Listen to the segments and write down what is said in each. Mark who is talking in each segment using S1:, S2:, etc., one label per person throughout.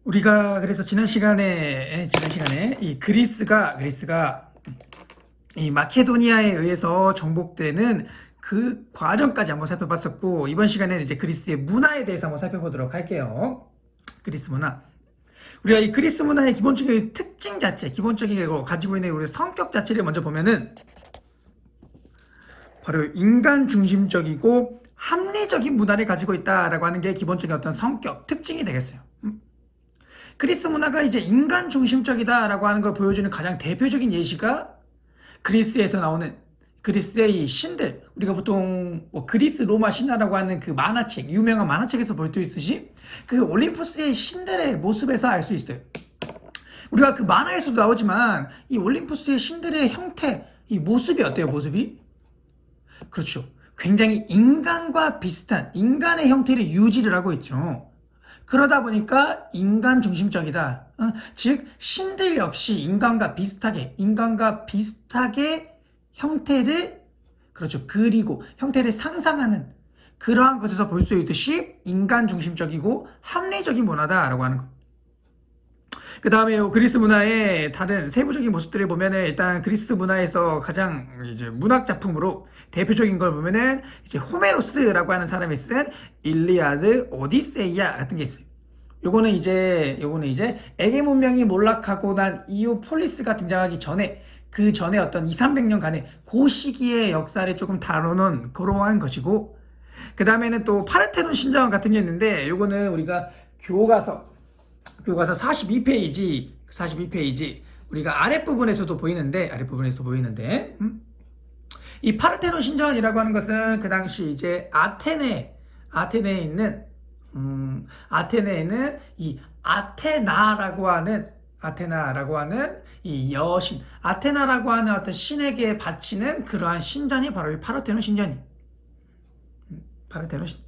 S1: 우리가 그래서 지난 시간에 이 그리스가 이 마케도니아에 의해서 정복되는 그 과정까지 한번 살펴봤었고, 이번 시간에는 이제 그리스의 문화에 대해서 한번 살펴보도록 할게요. 그리스 문화. 우리가 이 그리스 문화의 기본적인 특징 자체, 기본적인 가지고 있는 우리 성격 자체를 먼저 보면은 바로 인간 중심적이고 합리적인 문화를 가지고 있다라고 하는 게 기본적인 어떤 성격, 특징이 되겠어요. 그리스 문화가 이제 인간 중심적이다라고 하는 걸 보여주는 가장 대표적인 예시가 그리스에서 나오는 그리스의 이 신들, 우리가 보통 뭐 그리스 로마 신화라고 하는 그 만화책, 유명한 만화책에서 볼 수 있듯이 그 올림푸스의 신들의 모습에서 알 수 있어요. 우리가 그 만화에서도 나오지만 이 올림푸스의 신들의 형태, 이 모습이 어때요? 모습이? 그렇죠. 굉장히 인간과 비슷한 인간의 형태를 유지를 하고 있죠. 그러다 보니까 인간 중심적이다. 즉 신들 역시 인간과 비슷하게 형태를, 그렇죠, 그리고 형태를 상상하는 그러한 것에서 볼 수 있듯이 인간 중심적이고 합리적인 문화다라고 하는 것. 그 다음에 그리스 문화의 다른 세부적인 모습들을 보면은 일단 그리스 문화에서 가장 이제 문학 작품으로 대표적인 걸 보면은 이제 호메로스라고 하는 사람이 쓴 일리아드, 오디세이아 같은 게 있어요. 요거는 이제 에게 문명이 몰락하고 난 이후 폴리스가 등장하기 전에, 그 전에 어떤 2, 300년간의 그 시기의 역사를 조금 다루는 그러한 것이고, 그 다음에는 또 파르테논 신전 같은 게 있는데, 요거는 우리가 교과서 42페이지 우리가 아랫부분에서도 보이는데, 이 파르테논 신전이라고 하는 것은 그 당시 이제 아테네에 있는 이 아테나라고 하는 이 여신, 아테나라고 하는 어떤 신에게 바치는 그러한 신전이 바로 이 파르테논 신전이. 파르테논 신전.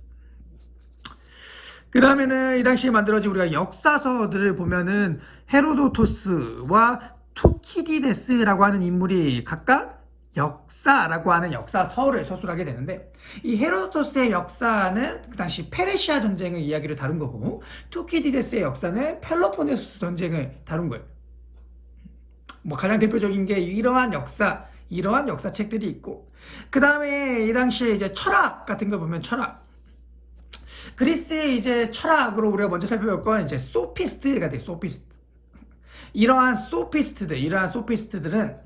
S1: 그 다음에는 이 당시에 만들어진 우리가 역사서들을 보면은 헤로도토스와 투키디데스라고 하는 인물이 각각 역사라고 하는 역사서를 서술하게 되는데, 이 헤로도토스의 역사는 그 당시 페르시아 전쟁의 이야기를 다룬 거고, 투키디데스의 역사는 펠로폰네소스 전쟁을 다룬 거예요. 뭐 가장 대표적인 게 이러한 역사책들이 있고, 그 다음에 이 당시에 이제 철학 같은 거 보면 그리스의 이제 철학으로 우리가 먼저 살펴볼 건 이제 소피스트가 돼. 이러한 소피스트들은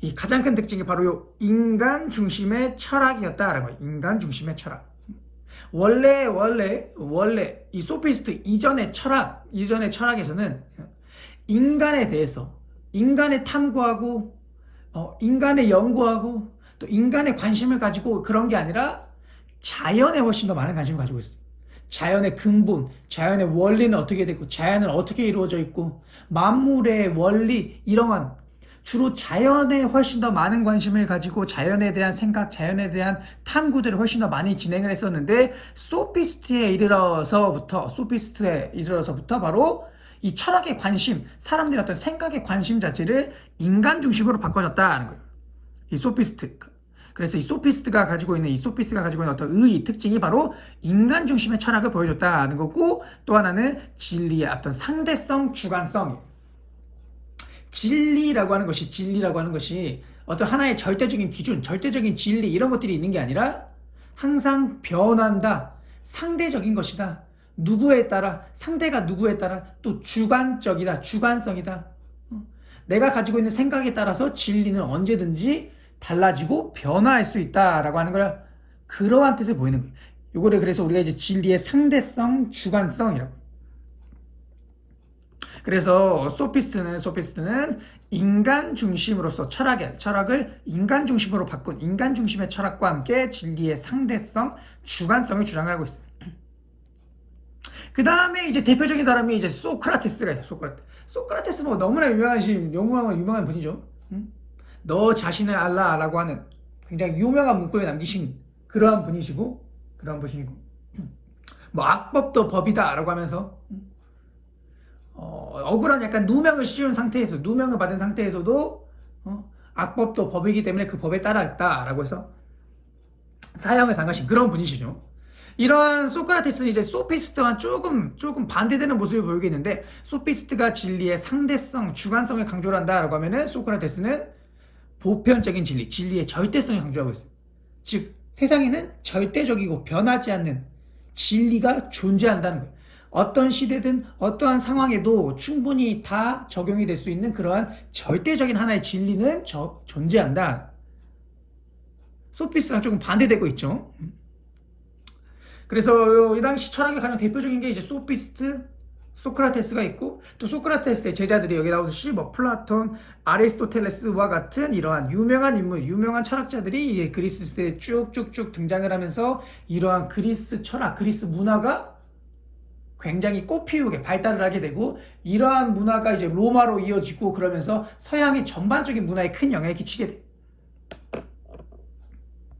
S1: 이 가장 큰 특징이 바로 요 인간 중심의 철학이었다라는 거예요. 인간 중심의 철학. 원래 이 소피스트 이전의 철학에서는 인간에 대해서, 인간을 탐구하고 인간을 연구하고 또 인간의 관심을 가지고 그런 게 아니라 자연에 훨씬 더 많은 관심을 가지고 있어요. 자연의 근본, 자연의 원리는 어떻게 되고, 자연은 어떻게 이루어져 있고, 만물의 원리, 이러한 주로 자연에 훨씬 더 많은 관심을 가지고 자연에 대한 생각, 자연에 대한 탐구들을 훨씬 더 많이 진행을 했었는데, 소피스트에 이르러서부터 바로 이 철학의 관심, 사람들의 어떤 생각의 관심 자체를 인간 중심으로 바꿔줬다는 거예요. 이 소피스트. 그래서 이 소피스트가 가지고 있는 어떤 특징이 바로 인간 중심의 철학을 보여줬다는 거고, 또 하나는 진리의 어떤 상대성, 주관성이에요. 진리라고 하는 것이 어떤 하나의 절대적인 기준, 절대적인 진리 이런 것들이 있는 게 아니라 항상 변한다, 상대적인 것이다, 상대가 누구에 따라 또 주관적이다, 주관성이다. 내가 가지고 있는 생각에 따라서 진리는 언제든지 달라지고 변화할 수 있다라고 하는 걸, 그러한 뜻을 보이는 거예요. 요거를 그래서 우리가 이제 진리의 상대성, 주관성이라고. 그래서 소피스트는 인간 중심으로서 철학을 인간 중심으로 바꾼 인간 중심의 철학과 함께 진리의 상대성, 주관성을 주장하고 있어요. 그 다음에 이제 대표적인 사람이 이제 소크라테스가 있어요. 소크라테스 뭐 너무나 유명한 분이죠. 너 자신을 알라라고 하는 굉장히 유명한 문구를 남기신 그러한 분이시고, 뭐 악법도 법이다라고 하면서 억울한 약간 누명을 받은 상태에서도 악법도 법이기 때문에 그 법에 따랐다라고 해서 사형을 당하신 그런 분이시죠. 이러한 소크라테스는 이제 소피스트와 조금 반대되는 모습을 보이겠는데, 소피스트가 진리의 상대성, 주관성을 강조를 한다라고 하면은 소크라테스는 보편적인 진리, 진리의 절대성을 강조하고 있어요. 즉 세상에는 절대적이고 변하지 않는 진리가 존재한다는 거예요. 어떤 시대든 어떠한 상황에도 충분히 다 적용이 될 수 있는 그러한 절대적인 하나의 진리는 존재한다. 소피스트랑 조금 반대되고 있죠. 그래서 이 당시 철학의 가장 대표적인 게 이제 소피스트, 소크라테스가 있고, 또 소크라테스의 제자들이 여기 나오듯이 뭐 플라톤, 아리스토텔레스와 같은 이러한 유명한 인물, 유명한 철학자들이 그리스 시대에 쭉쭉쭉 등장을 하면서 이러한 그리스 철학, 그리스 문화가 굉장히 꽃피우게 발달을 하게 되고, 이러한 문화가 이제 로마로 이어지고 그러면서 서양의 전반적인 문화에 큰 영향을 끼치게 돼요.